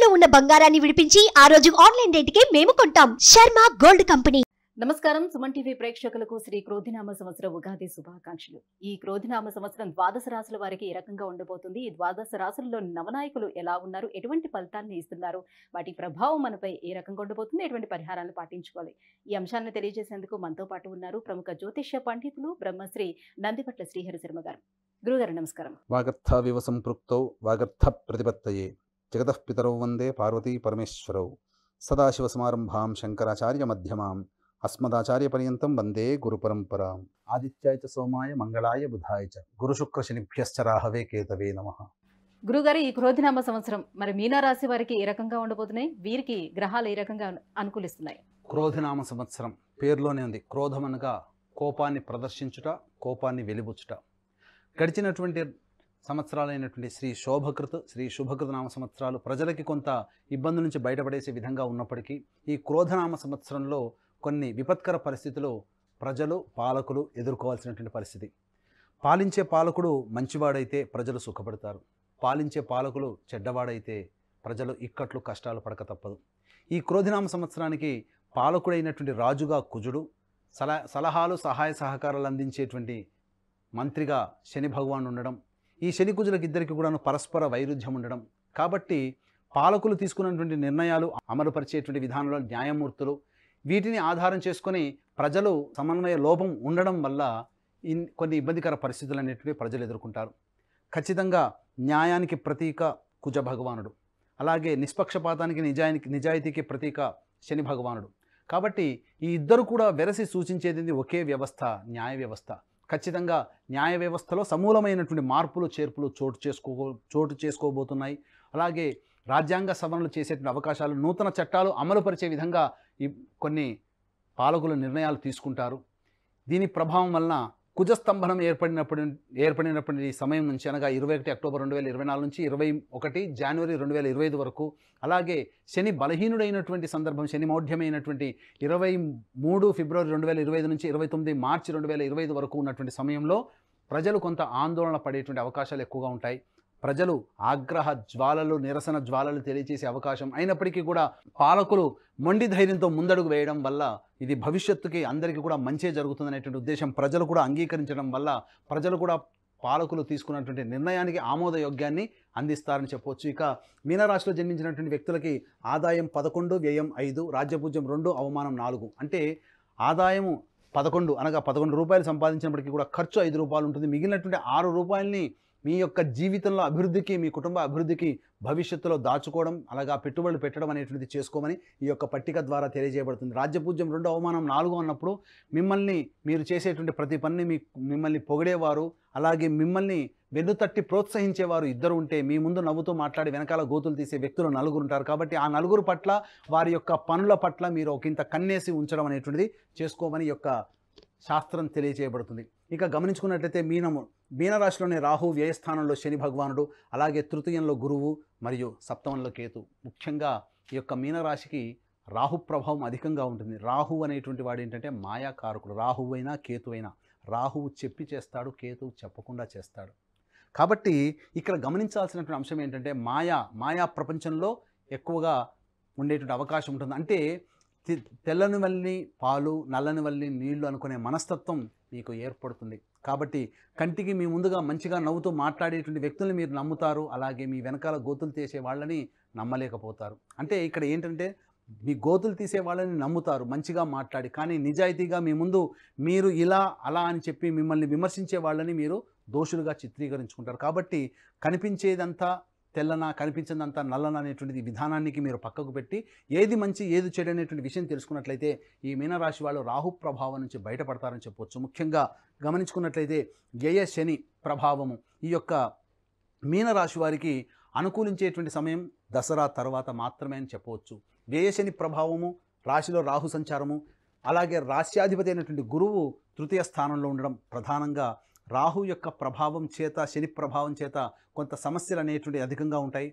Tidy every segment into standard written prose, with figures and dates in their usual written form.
తాకట్టులో ఉన్న బంగారాన్ని విడిపించి ఆ రోజు ఆన్లైన్ రేటుకే మేము కొంటాం. Sharma gold company. నమస్కారం. సుమన్ టీవీ ప్రేక్షకులకు శ్రీ క్రోధినామ సంవత్సర ఉగాది శుభాకాంక్షలు. ఈ క్రోధినామ సంవత్సరం ద్వాదశ రాశుల వారికి ఏ రకంగా ఉండబోతుంది, ఈ ద్వాదశ రాశుల్లో నవనాయకులు ఎలా ఉన్నారు, ఎటువంటి ఫలితాన్ని ఇస్తున్నారు, వాటి ప్రభావం మనపై ఏ రకంగా ఉండబోతుంది, ఎటువంటి పరిహారాలను పాటించుకోవాలి, ఈ అంశాలను తెలియజేసేందుకు మనతో పాటు ఉన్నారు ప్రముఖ జ్యోతిష్య పండితులు బ్రహ్మశ్రీ నందిపట్ల శ్రీహరి శర్మ గారు. గురుగారు నమస్కారం. వాగర్థావివ సంపృక్తౌ వాగర్థ ప్రతిపత్తయే జగతః పితరౌ వందే పార్వతీ పరమేశ్వరౌ సదాశివసమారంభాం శంకరాచార్య మధ్యమాం అస్మదాచార్య పర్యంతం వందే గురు పరంపరాం. ఆదిత్యాయ చ సోమాయ మంగళాయ బుధాయ చ గురు శుక్ర శనిభ్యశ్చ రాహవే కేతవే నమః. గురుగారు, ఈ క్రోధినామ సంవత్సరం మరి మీనరాశి వారికి ఏ రకంగా ఉండబోతున్నాయి, వీరికి గ్రహాలు ఏ రకంగా అనుకూలిస్తున్నాయి? క్రోధినామ సంవత్సరం పేరులోనే ఉంది. క్రోధం అనగా కోపాన్ని ప్రదర్శించుట, కోపాన్ని వెలిబుచ్చుట. గడిచినటువంటి సంవత్సరాలైనటువంటి శ్రీ శుభకృత నామ సంవత్సరాలు ప్రజలకి కొంత ఇబ్బందుల నుంచి బయటపడేసే విధంగా ఉన్నప్పటికీ ఈ క్రోధనామ సంవత్సరంలో కొన్ని విపత్కర పరిస్థితులు ప్రజలు పాలకులు ఎదుర్కోవాల్సినటువంటి పరిస్థితి. పాలించే పాలకుడు మంచివాడైతే ప్రజలు సుఖపడతారు, పాలించే పాలకులు చెడ్డవాడైతే ప్రజలు ఇక్కట్లు కష్టాలు పడక తప్పదు. ఈ క్రోధినామ సంవత్సరానికి పాలకుడైనటువంటి రాజుగా కుజుడు, సలహాలు సహాయ సహకారాలు అందించేటువంటి మంత్రిగా శని భగవాన్ ఉండడం, ఈ శని కుజులకు ఇద్దరికి కూడాను పరస్పర వైరుధ్యం ఉండడం. కాబట్టి పాలకులు తీసుకున్నటువంటి నిర్ణయాలు అమలుపరిచేటువంటి విధానంలో న్యాయమూర్తులు, వీటిని ఆధారం చేసుకొని ప్రజలు సమన్వయ లోపం ఉండడం వల్ల కొన్ని ఇబ్బందికర పరిస్థితులు అనేటివి ప్రజలు ఎదుర్కొంటారు. ఖచ్చితంగా న్యాయానికి ప్రతీక కుజ భగవానుడు, అలాగే నిష్పక్షపాతానికి నిజాయితీకి ప్రతీక శని భగవానుడు. కాబట్టి ఈ ఇద్దరు కూడా వెరసి సూచించేది ఒకే వ్యవస్థ, న్యాయ వ్యవస్థ. ఖచ్చితంగా న్యాయ వ్యవస్థలో సమూలమైనటువంటి మార్పులు చేర్పులు చోటు చేసుకోబోతున్నాయి. అలాగే రాజ్యాంగ సవరణలు చేసేటువంటి అవకాశాలు, నూతన చట్టాలు అమలుపరిచే విధంగా కొన్ని పాలకులు నిర్ణయాలు తీసుకుంటారు. దీని ప్రభావం వలన కుజస్తంభనం ఏర్పడినప్పటి సమయం నుంచి, అనగా 21 అక్టోబర్ 2024 నుంచి 21 జనవరి 2025 వరకు, అలాగే శని బలహీనుడైనటువంటి సందర్భం, శని మౌఢ్యమైనటువంటి 23 ఫిబ్రవరి 2025 నుంచి 29 మార్చి 2025 వరకు ఉన్నటువంటి సమయంలో ప్రజలు కొంత ఆందోళన పడేటువంటి అవకాశాలు ఎక్కువగా ఉంటాయి. ప్రజలు ఆగ్రహ జ్వాలలు, నిరసన జ్వాలలు తెలియజేసే అవకాశం అయినప్పటికీ కూడా పాలకులు మొండి ధైర్యంతో ముందడుగు వేయడం వల్ల ఇది భవిష్యత్తుకి అందరికీ కూడా మంచే జరుగుతుందనేటువంటి ఉద్దేశం ప్రజలు కూడా అంగీకరించడం వల్ల ప్రజలు కూడా పాలకులు తీసుకున్నటువంటి నిర్ణయానికి ఆమోదయోగ్యాన్ని అందిస్తారని చెప్పవచ్చు. ఇక మీనరాశిలో జన్మించినటువంటి వ్యక్తులకి ఆదాయం 11, వ్యయం 5, రాజ్యపూజ్యం 2, అవమానం 4. అంటే ఆదాయము 11 అనగా 11 రూపాయలు సంపాదించినప్పటికీ కూడా ఖర్చు 5 రూపాయలు ఉంటుంది. మిగిలినటువంటి 6 రూపాయలని మీ యొక్క జీవితంలో అభివృద్ధికి, మీ కుటుంబ అభివృద్ధికి భవిష్యత్తులో దాచుకోవడం, అలాగా పెట్టుబడులు పెట్టడం అనేటువంటిది చేసుకోమని ఈ యొక్క పట్టిక ద్వారా తెలియజేయబడుతుంది. రాజ్యపూజ్యం 2, అవమానం 4 అన్నప్పుడు మిమ్మల్ని, మీరు చేసేటువంటి ప్రతి పనిని మిమ్మల్ని పొగిడేవారు, అలాగే మిమ్మల్ని వెన్నుతట్టి ప్రోత్సహించేవారు ఇద్దరు ఉంటే, మీ ముందు నవ్వుతూ మాట్లాడి వెనకాల గోతులు తీసే వ్యక్తులు 4 ఉంటారు. కాబట్టి ఆ 4 పట్ల, వారి యొక్క పనుల పట్ల మీరు ఒకంత కన్నేసి ఉంచడం అనేటువంటిది చేసుకోమని యొక్క శాస్త్రం తెలియజేయబడుతుంది. ఇక గమనించుకున్నట్లయితే మీనరాశిలోని రాహు, వ్యయస్థానంలో శని భగవానుడు, అలాగే తృతీయంలో గురువు మరియు సప్తమంలో కేతు. ముఖ్యంగా ఈ యొక్క మీనరాశికి రాహు ప్రభావం అధికంగా ఉంటుంది. రాహు అనేటువంటి వాడు ఏంటంటే మాయాకారకుడు. రాహువు అయినా కేతు అయినా, రాహువు చెప్పి చేస్తాడు, కేతువు చెప్పకుండా చేస్తాడు. కాబట్టి ఇక్కడ గమనించాల్సినటువంటి అంశం ఏంటంటే మాయా ప్రపంచంలో ఎక్కువగా ఉండేటువంటి అవకాశం ఉంటుంది. అంటే తెల్లని వల్లి పాలు, నల్లని వల్లి నీళ్లు అనుకునే మనస్తత్వం మీకు ఏర్పడుతుంది. కాబట్టి కంటికి మీ ముందుగా మంచిగా నవ్వుతూ మాట్లాడేటువంటి వ్యక్తుల్ని మీరు నమ్ముతారు, అలాగే మీ వెనకాల గోతులు తీసే వాళ్ళని నమ్మలేకపోతారు. అంటే ఇక్కడ ఏంటంటే మీ గోతులు తీసే వాళ్ళని నమ్ముతారు మంచిగా మాట్లాడి, కానీ నిజాయితీగా మీ ముందు మీరు ఇలా అలా అని చెప్పి మిమ్మల్ని విమర్శించే వాళ్ళని మీరు దోషులుగా చిత్రీకరించుకుంటారు. కాబట్టి కనిపించేదంతా తెల్లన, కనిపించిందంతా నల్లన అనేటువంటి విధానానికి మీరు పక్కకు పెట్టి ఏది మంచి ఏది చెడు అనేటువంటి విషయం తెలుసుకున్నట్లయితే ఈ మీనరాశి వాళ్ళు రాహు ప్రభావం నుంచి బయటపడతారని చెప్పవచ్చు. ముఖ్యంగా గమనించుకున్నట్లయితే వ్యయ శని ప్రభావము ఈ యొక్క మీనరాశి వారికి అనుకూలించేటువంటి సమయం దసరా తర్వాత మాత్రమే అని చెప్పవచ్చు. వ్యయ శని ప్రభావము, రాశిలో రాహు సంచారము, అలాగే రాశ్యాధిపతి అయినటువంటి గురువు తృతీయ స్థానంలో ఉండడం, ప్రధానంగా రాహు యొక్క ప్రభావం చేత, శని ప్రభావం చేత కొంత సమస్యలు అనేటువంటి అధికంగా ఉంటాయి.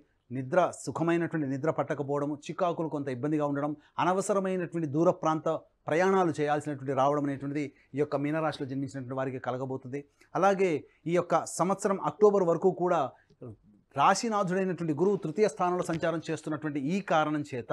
సుఖమైనటువంటి నిద్ర పట్టకపోవడము, చికాకులు కొంత ఇబ్బందిగా ఉండడం, అనవసరమైనటువంటి దూర ప్రాంత ప్రయాణాలు చేయాల్సినటువంటి రావడం అనేటువంటిది ఈ యొక్క మీనరాశిలో జన్మించినటువంటి వారికి కలగబోతుంది. అలాగే ఈ యొక్క సంవత్సరం అక్టోబర్ వరకు కూడా రాశినాథుడైనటువంటి గురువు తృతీయ స్థానంలో సంచారం చేస్తున్నటువంటి ఈ కారణం చేత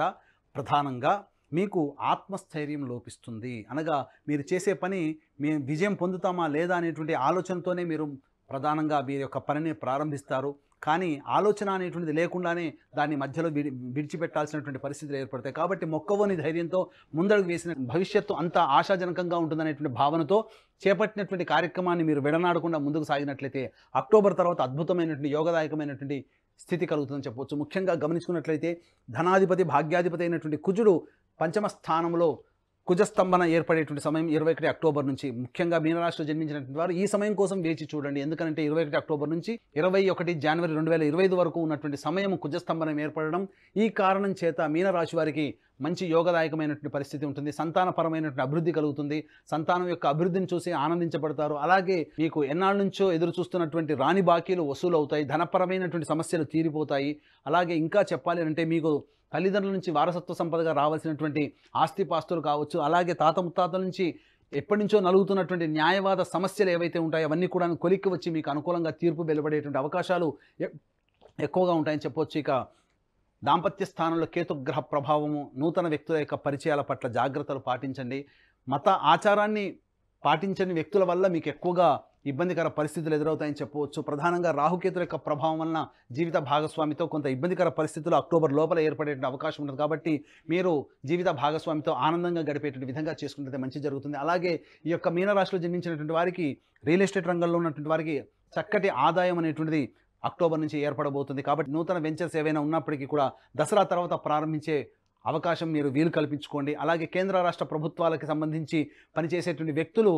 ప్రధానంగా మీకు ఆత్మస్థైర్యం లోపిస్తుంది. అనగా మీరు చేసే పని మేము విజయం పొందుతామా లేదా అనేటువంటి ఆలోచనతోనే మీరు ప్రధానంగా మీ యొక్క పనిని ప్రారంభిస్తారు. కానీ ఆలోచన అనేటువంటిది లేకుండానే దాన్ని మధ్యలో విడిచిపెట్టాల్సినటువంటి పరిస్థితులు ఏర్పడతాయి. కాబట్టి మొక్కవోని ధైర్యంతో ముందడుగు వేసిన భవిష్యత్తు అంత ఆశాజనకంగా ఉంటుందనేటువంటి భావనతో చేపట్టినటువంటి కార్యక్రమాన్ని మీరు విడనాడకుండా ముందుకు సాగినట్లయితే అక్టోబర్ తర్వాత అద్భుతమైనటువంటి యోగదాయకమైనటువంటి స్థితి కలుగుతుందని చెప్పవచ్చు. ముఖ్యంగా గమనించుకున్నట్లయితే ధనాధిపతి భాగ్యాధిపతి అయినటువంటి కుజుడు పంచమ స్థానంలో కుజస్తంభన ఏర్పడేటువంటి సమయం 21 అక్టోబర్ నుంచి. ముఖ్యంగా మీనరాశిలో జన్మించినటువంటి వారు ఈ సమయం కోసం వేచి చూడండి. ఎందుకంటే 21 అక్టోబర్ నుంచి 21 జనవరి 2025 వరకు ఉన్నటువంటి సమయం కుజస్తంభనం ఏర్పడడం. ఈ కారణం చేత మీనరాశి వారికి మంచి యోగదాయకమైనటువంటి పరిస్థితి ఉంటుంది. సంతానపరమైనటువంటి అభివృద్ధి కలుగుతుంది. సంతానం యొక్క అభివృద్ధిని చూసి ఆనందించబడతారు. అలాగే మీకు ఎన్నాళ్ళ నుంచో ఎదురు చూస్తున్నటువంటి రాని బాకీలు వసూలు అవుతాయి. ధనపరమైనటువంటి సమస్యలు తీరిపోతాయి. అలాగే ఇంకా చెప్పాలి అంటే మీకు తల్లిదండ్రుల నుంచి వారసత్వ సంపదగా రావాల్సినటువంటి ఆస్తిపాస్తులు కావచ్చు, అలాగే తాత ముత్తాతల నుంచి ఎప్పటి నుంచో నలుగుతున్నటువంటి న్యాయవాద సమస్యలు ఏవైతే ఉంటాయో అవన్నీ కూడా కొలిక్కి వచ్చి మీకు అనుకూలంగా తీర్పు వెలువడేటువంటి అవకాశాలు ఎక్కువగా ఉంటాయని చెప్పవచ్చు. ఇక దాంపత్య స్థానంలో కేతుగ్రహ ప్రభావము, నూతన వ్యక్తుల యొక్క పరిచయాల పట్ల జాగ్రత్తలు పాటించండి. మత ఆచారాన్ని పాటించని వ్యక్తుల వల్ల మీకు ఎక్కువగా ఇబ్బందికర పరిస్థితులు ఎదురవుతాయని చెప్పవచ్చు. ప్రధానంగా రాహుకేతుల యొక్క ప్రభావం వలన జీవిత భాగస్వామితో కొంత ఇబ్బందికర పరిస్థితులు అక్టోబర్ లోపల ఏర్పడే అవకాశం ఉంటుంది. కాబట్టి మీరు జీవిత భాగస్వామితో ఆనందంగా గడిపేటువంటి విధంగా చేసుకుంటే మంచి జరుగుతుంది. అలాగే ఈ యొక్క మీనరాశిలో జన్మించినటువంటి వారికి రియల్ ఎస్టేట్ రంగంలో ఉన్నటువంటి వారికి చక్కటి ఆదాయం అనేటువంటిది అక్టోబర్ నుంచి ఏర్పడబోతుంది. కాబట్టి నూతన వెంచర్స్ ఏవైనా ఉన్నప్పటికీ కూడా దసరా తర్వాత ప్రారంభించే అవకాశం మీరు వీలు కల్పించుకోండి. అలాగే కేంద్ర రాష్ట్ర ప్రభుత్వాలకు సంబంధించి పనిచేసేటువంటి వ్యక్తులు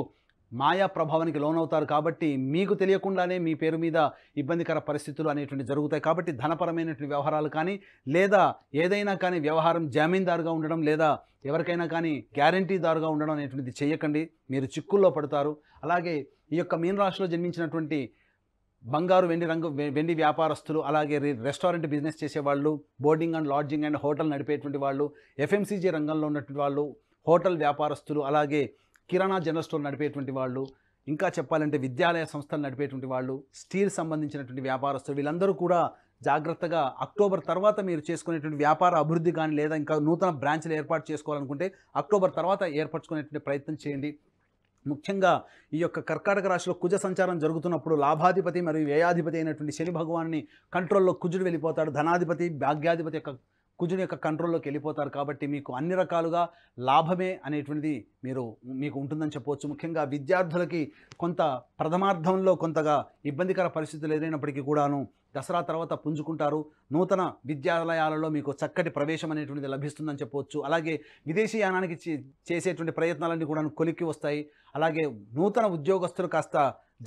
మాయా ప్రభావానికి లోనవుతారు. కాబట్టి మీకు తెలియకుండానే మీ పేరు మీద ఇబ్బందికర పరిస్థితులు అనేటువంటి జరుగుతాయి. కాబట్టి ధనపరమైనటువంటి వ్యవహారాలు కానీ లేదా ఏదైనా కానీ వ్యవహారం జామీందారుగా ఉండడం లేదా ఎవరికైనా కానీ గ్యారంటీదారుగా ఉండడం అనేటువంటిది చేయకండి. మీరు చిక్కుల్లో పడతారు. అలాగే ఈ యొక్క మీనరాశిలో జన్మించినటువంటి బంగారు వెండి వ్యాపారస్తులు, అలాగే రెస్టారెంట్ బిజినెస్ చేసేవాళ్ళు, boarding and lodging and hotel నడిపేటువంటి వాళ్ళు, ఎఫ్ఎంసీజీ రంగంలో ఉన్నటువంటి వాళ్ళు, హోటల్ వ్యాపారస్తులు, అలాగే కిరాణా జనరల్ స్టోర్ నడిపేటువంటి వాళ్ళు, ఇంకా చెప్పాలంటే విద్యాలయ సంస్థలు నడిపేటువంటి వాళ్ళు, స్టీల్ సంబంధించినటువంటి వ్యాపారస్తులు, వీళ్ళందరూ కూడా జాగ్రత్తగా అక్టోబర్ తర్వాత మీరు చేసుకునేటువంటి వ్యాపార అభివృద్ధి కానీ లేదా ఇంకా నూతన బ్రాంచ్లు ఏర్పాటు చేసుకోవాలనుకుంటే అక్టోబర్ తర్వాత ఏర్పరచుకునేటువంటి ప్రయత్నం చేయండి. ముఖ్యంగా ఈ యొక్క కర్కాటక రాశిలో కుజ సంచారం జరుగుతున్నప్పుడు లాభాధిపతి మరియు వ్యయాధిపతి అయినటువంటి శని భగవాన్ని కంట్రోల్లో కుజుడు వెళ్ళిపోతాడు. ధనాధిపతి భాగ్యాధిపతి యొక్క కుజుని యొక్క కంట్రోల్లోకి వెళ్ళిపోతారు. కాబట్టి మీకు అన్ని రకాలుగా లాభమే అనేటువంటిది మీకు ఉంటుందని చెప్పవచ్చు. ముఖ్యంగా విద్యార్థులకి కొంత ప్రథమార్థంలో కొంతగా ఇబ్బందికర పరిస్థితులు ఎదురైనప్పటికీ కూడాను దసరా తర్వాత పుంజుకుంటారు. నూతన విద్యాలయాలలో మీకు చక్కటి ప్రవేశం అనేటువంటిది లభిస్తుందని చెప్పవచ్చు. అలాగే విదేశీయానానికి చేసేటువంటి ప్రయత్నాలన్నీ కూడా కొలిక్కి వస్తాయి. అలాగే నూతన ఉద్యోగస్తులు కాస్త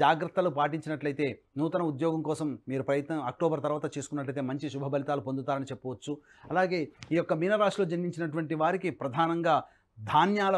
జాగ్రత్తలు పాటించినట్లయితే నూతన ఉద్యోగం కోసం మీరు ప్రయత్నం అక్టోబర్ తర్వాత చేసుకున్నట్లయితే మంచి శుభ ఫలితాలు పొందుతారని చెప్పవచ్చు. అలాగే ఈ యొక్క మీనరాశిలో జన్మించినటువంటి వారికి ప్రధానంగా ధాన్యాల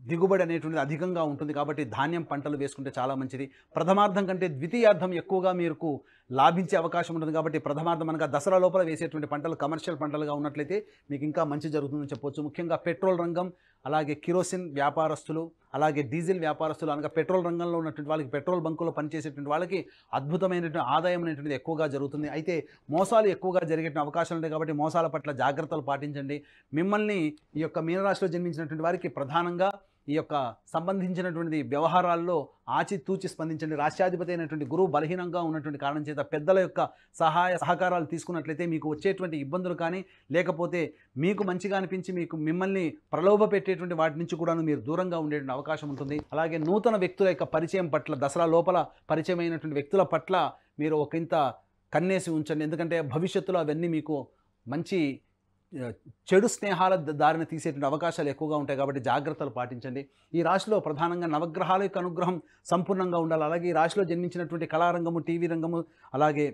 దిగుబడి అనేటువంటిది అధికంగా ఉంటుంది. కాబట్టి ధాన్యం పంటలు వేసుకుంటే చాలా మంచిది. ప్రథమార్థం కంటే ద్వితీయార్థం ఎక్కువగా మీకు లాభించే అవకాశం ఉంటుంది. కాబట్టి ప్రథమార్థం అనగా దసరా లోపల వేసేటువంటి పంటలు కమర్షియల్ పంటలుగా ఉన్నట్లయితే మీకు ఇంకా మంచి జరుగుతుందని చెప్పవచ్చు. ముఖ్యంగా పెట్రోల్ రంగం, అలాగే కిరోసిన్ వ్యాపారస్తులు, అలాగే డీజిల్ వ్యాపారస్తులు అనగా పెట్రోల్ రంగంలో ఉన్నటువంటి వాళ్ళకి, పెట్రోల్ బంకులో పనిచేసేటువంటి వాళ్ళకి అద్భుతమైనటువంటి ఆదాయం అనేటువంటిది ఎక్కువగా జరుగుతుంది. అయితే మోసాలు ఎక్కువగా జరిగేటువంటి అవకాశాలు ఉంటాయి. కాబట్టి మోసాల పట్ల జాగ్రత్తలు పాటించండి. మిమ్మల్ని ఈ యొక్క మీనరాశిలో జన్మించినటువంటి వారికి ప్రధానంగా ఈ యొక్క సంబంధించినటువంటి వ్యవహారాల్లో ఆచితూచి స్పందించండి. రాష్ట్రాధిపతి అయినటువంటి గురువు బలహీనంగా ఉన్నటువంటి కారణం చేత పెద్దల యొక్క సహాయ సహకారాలు తీసుకున్నట్లయితే మీకు వచ్చేటువంటి ఇబ్బందులు కానీ లేకపోతే మీకు మంచిగా అనిపించి మిమ్మల్ని ప్రలోభ పెట్టేటువంటి వాటి నుంచి కూడా మీరు దూరంగా ఉండేటువంటి అవకాశం ఉంటుంది. అలాగే నూతన వ్యక్తుల యొక్క పరిచయం పట్ల, దసరా లోపల పరిచయం అయినటువంటి వ్యక్తుల పట్ల మీరు ఒకంత కన్నేసి ఉంచండి. ఎందుకంటే భవిష్యత్తులో అవన్నీ మీకు మంచి చెడు స్నేహాల దారిన తీసేటువంటి అవకాశాలు ఎక్కువగా ఉంటాయి. కాబట్టి జాగ్రత్తలు పాటించండి. ఈ రాశిలో ప్రధానంగా నవగ్రహాల యొక్క అనుగ్రహం సంపూర్ణంగా ఉండాలి. అలాగే ఈ రాశిలో జన్మించినటువంటి కళారంగము, టీవీ రంగము, అలాగే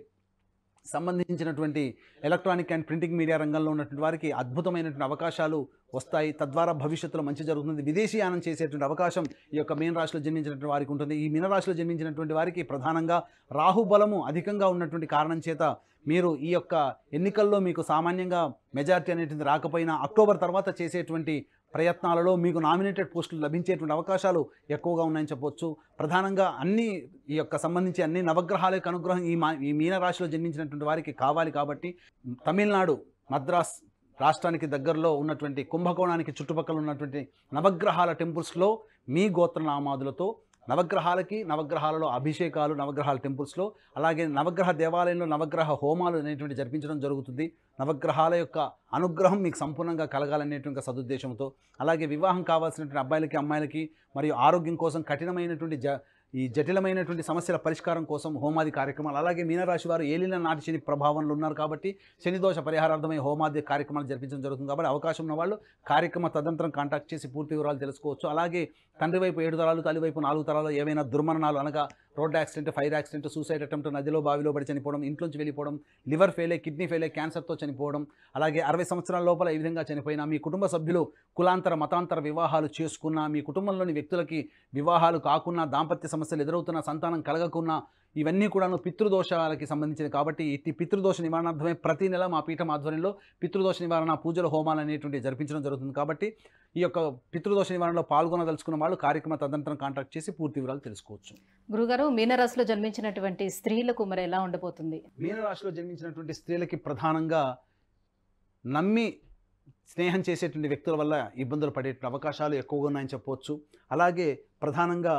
సంబంధించినటువంటి ఎలక్ట్రానిక్ అండ్ ప్రింటింగ్ మీడియా రంగంలో ఉన్నటువంటి వారికి అద్భుతమైనటువంటి అవకాశాలు వస్తాయి. తద్వారా భవిష్యత్తులో మంచి జరుగుతుంది. విదేశీయానం చేసేటువంటి అవకాశం ఈ యొక్క మీన రాశిలో జన్మించినటువంటి వారికి ఉంటుంది. ఈ మీన రాశిలో జన్మించినటువంటి వారికి ప్రధానంగా రాహుబలము అధికంగా ఉన్నటువంటి కారణం చేత మీరు ఈ యొక్క ఎన్నికల్లో మీకు సామాన్యంగా మెజారిటీ అనేటువంటి రాకపోయినా అక్టోబర్ తర్వాత చేసేటువంటి ప్రయత్నాలలో మీకు నామినేటెడ్ పోస్టులు లభించేటువంటి అవకాశాలు ఎక్కువగా ఉన్నాయని చెప్పవచ్చు. ప్రధానంగా ఈ యొక్క సంబంధించి అన్ని నవగ్రహాల యొక్క అనుగ్రహం ఈ మీనరాశిలో జన్మించినటువంటి వారికి కావాలి. కాబట్టి తమిళనాడు మద్రాస్ రాష్ట్రానికి దగ్గరలో ఉన్నటువంటి కుంభకోణానికి చుట్టుపక్కల ఉన్నటువంటి నవగ్రహాల టెంపుల్స్లో మీ గోత్రనామాదులతో నవగ్రహాలలో అభిషేకాలు, నవగ్రహాల టెంపుల్స్లో, అలాగే నవగ్రహ దేవాలయంలో నవగ్రహ హోమాలు అనేటువంటి జరిపించడం జరుగుతుంది. నవగ్రహాల యొక్క అనుగ్రహం మీకు సంపూర్ణంగా కలగాలనేటువంటి సదుద్దేశంతో, అలాగే వివాహం కావాల్సినటువంటి అబ్బాయిలకి అమ్మాయిలకి మరియు ఆరోగ్యం కోసం కఠినమైనటువంటి ఈ జటిలమైనటువంటి సమస్యల పరిష్కారం కోసం హోమాది కార్యక్రమాలు, అలాగే మీనరాశి వారు ఏలిన నాటి శని ప్రభావంలో ఉన్నారు కాబట్టి శనిదోష పరిహారార్థమై హోమాది కార్యక్రమాలు జరిపించడం జరుగుతుంది. కాబట్టి అవకాశం ఉన్న వాళ్ళు కార్యక్రమ తదనంతరం కాంటాక్ట్ చేసి పూర్తి వివరాలు తెలుసుకోవచ్చు. అలాగే తండ్రి వైపు 7 తరాలు, తల్లి వైపు 4 తరాలు ఏవైనా దుర్మరణాలు అనగా road accident, fire accident, suicide attempt, నదిలో బావిలో పడి చనిపోవడం, ఇంట్లోంచి వెళ్ళిపోవడం, లివర్ ఫెయిల్, కిడ్నీ ఫెయిల్, క్యాన్సర్తో చనిపోవడం, అలాగే 60 సంవత్సరాల లోపల ఈ విధంగా చనిపోయినా, మీ కుటుంబ సభ్యులు కులాంతర మతాంతర వివాహాలు చేసుకున్నా, మీ కుటుంబంలోని వ్యక్తులకి వివాహాలు కాకున్నా, దాంపత్య సమస్యలు ఎదురవుతున్నా, సంతానం కలగకున్నా, ఇవన్నీ కూడాను పితృదోషాలకి సంబంధించినవి. కాబట్టి ఈ పితృదోష నివారణార్థమే ప్రతి నెల మా పీఠం ఆధ్వర్యంలో పితృదోష నివారణ పూజల హోమాలు అనేటువంటివి జరిపించడం జరుగుతుంది. కాబట్టి ఈ యొక్క పితృదోష నివారణలో పాల్గొనదలుచుకున్న వాళ్ళు కార్యక్రమ తదనంతరం కాంటాక్ట్ చేసి పూర్తి వివరాలు తెలుసుకోవచ్చు. గురుగారు, మీనరాశిలో జన్మించినటువంటి స్త్రీలకు మరి ఎలా ఉండబోతుంది? మీనరాశిలో జన్మించినటువంటి స్త్రీలకి ప్రధానంగా నమ్మి స్నేహం చేసేటువంటి వ్యక్తుల వల్ల ఇబ్బందులు పడే అవకాశాలు ఎక్కువగా ఉన్నాయని చెప్పవచ్చు. అలాగే ప్రధానంగా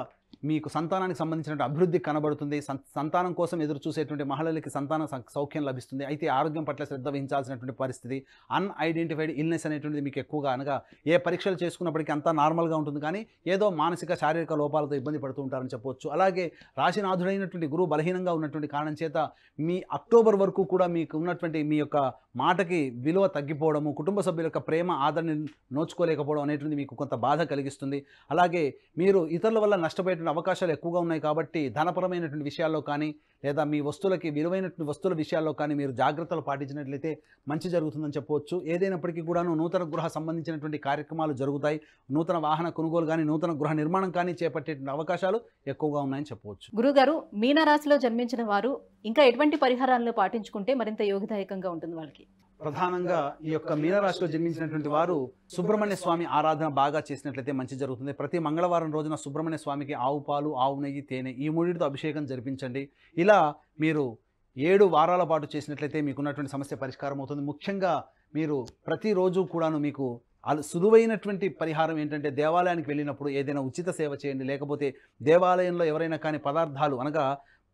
మీకు సంతానానికి సంబంధించిన అభివృద్ధి కనబడుతుంది. సంతానం కోసం ఎదురు చూసేటువంటి మహిళలకి సంతాన సౌఖ్యం లభిస్తుంది. అయితే ఆరోగ్యం పట్ల శ్రద్ధ వహించాల్సినటువంటి పరిస్థితి, అన్ఐడెంటిఫైడ్ ఇల్నెస్ అనేటువంటిది మీకు ఎక్కువగా, అనగా ఏ పరీక్షలు చేసుకున్నప్పటికీ అంతా నార్మల్గా ఉంటుంది, కానీ ఏదో మానసిక శారీరక లోపాలతో ఇబ్బంది పడుతూ ఉంటారని చెప్పవచ్చు. అలాగే రాశినాథుడైనటువంటి గురువు బలహీనంగా ఉన్నటువంటి కారణం చేత మీ అక్టోబర్ వరకు కూడా మీకు ఉన్నటువంటి మీ యొక్క మాటకి విలువ తగ్గిపోవడము, కుటుంబ సభ్యుల యొక్క ప్రేమ ఆదరణ నోచుకోలేకపోవడం అనేటువంటి మీకు కొంత బాధ కలిగిస్తుంది. అలాగే మీరు ఇతరుల వల్ల నష్టపోయేటువంటి అవకాశాలు ఎక్కువగా ఉన్నాయి. కాబట్టి ధనపరమైనటువంటి విషయాల్లో కానీ, లేదా మీ వస్తువులకి విలువైనటువంటి వస్తువుల విషయాల్లో కానీ మీరు జాగ్రత్తలు పాటించినట్లయితే మంచి జరుగుతుందని చెప్పవచ్చు. ఏదైనప్పటికీ కూడాను నూతన గృహ సంబంధించినటువంటి కార్యక్రమాలు జరుగుతాయి. నూతన వాహన కొనుగోలు కానీ, నూతన గృహ నిర్మాణం కానీ చేపట్టేటువంటి అవకాశాలు ఎక్కువగా ఉన్నాయని చెప్పవచ్చు. గురుగారు, మీనరాశిలో జన్మించిన వారు ఇంకా ఎటువంటి పరిహారాలను పాటించుకుంటే మరింత యోగదాయకంగా ఉంటుంది వాళ్ళకి? ప్రధానంగా ఈ యొక్క మీనరాశిలో జన్మించినటువంటి వారు సుబ్రహ్మణ్య స్వామి ఆరాధన బాగా చేసినట్లయితే మంచి జరుగుతుంది. ప్రతి మంగళవారం రోజున సుబ్రహ్మణ్య స్వామికి ఆవు పాలు, ఆవు నెయ్యి, తేనె ఈ మూడింటితో అభిషేకం జరిపించండి. ఇలా మీరు 7 వారాల పాటు చేసినట్లయితే మీకున్నటువంటి సమస్య పరిష్కారం అవుతుంది. ముఖ్యంగా మీరు ప్రతిరోజు కూడాను మీకు సులువైనటువంటి పరిహారం ఏంటంటే, దేవాలయానికి వెళ్ళినప్పుడు ఏదైనా ఉచిత సేవ చేయండి. లేకపోతే దేవాలయంలో ఎవరైనా కానీ పదార్థాలు అనగా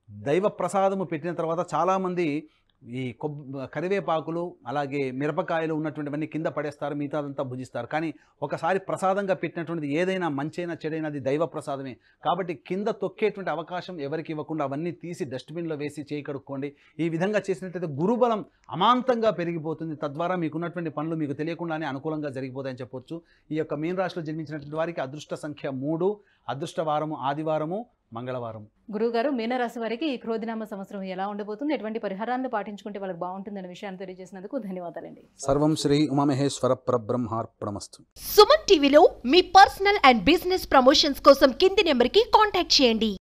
దైవ ప్రసాదము పెట్టిన తర్వాత చాలామంది ఈ కరివేపాకులు అలాగే మిరపకాయలు ఉన్నటువంటివన్నీ కింద పడేస్తారు, మిగతాదంతా భుజిస్తారు. కానీ ఒకసారి ప్రసాదంగా పెట్టినటువంటిది ఏదైనా మంచైనా చెడైనా అది దైవ ప్రసాదమే. కాబట్టి కింద తొక్కేటువంటి అవకాశం ఎవరికి ఇవ్వకుండా అవన్నీ తీసి డస్ట్బిన్లో వేసి చేయి కడుక్కోండి. ఈ విధంగా చేసినట్లయితే గురుబలం అమాంతంగా పెరిగిపోతుంది. తద్వారా మీకున్నటువంటి పనులు మీకు తెలియకుండానే అనుకూలంగా జరిగిపోతాయని చెప్పొచ్చు. ఈ యొక్క మీన రాశిలో జన్మించినటువంటి వారికి అదృష్ట సంఖ్య 3, అదృష్ట వారము ఆదివారము, మంగళవారం. గురుగారు, మీనరాశి వారికి ఈ క్రోధినామ సంవత్సరం ఎలా ఉండబోతుంది, ఎటువంటి పరిహారాలను పాటించుకుంటే వాళ్ళకి బాగుంటుందనే విషయాన్ని తెలియజేసినందుకు ధన్యవాదాలండి. సర్వం శ్రీ ఉమామహేశ్వర పరబ్రహ్మార్పణమస్తు. సుమన్ టీవీలో మీ పర్సనల్ అండ్ బిజినెస్ ప్రమోషన్స్ కోసం కింది నెంబర్కి కాంటాక్ట్ చేయండి.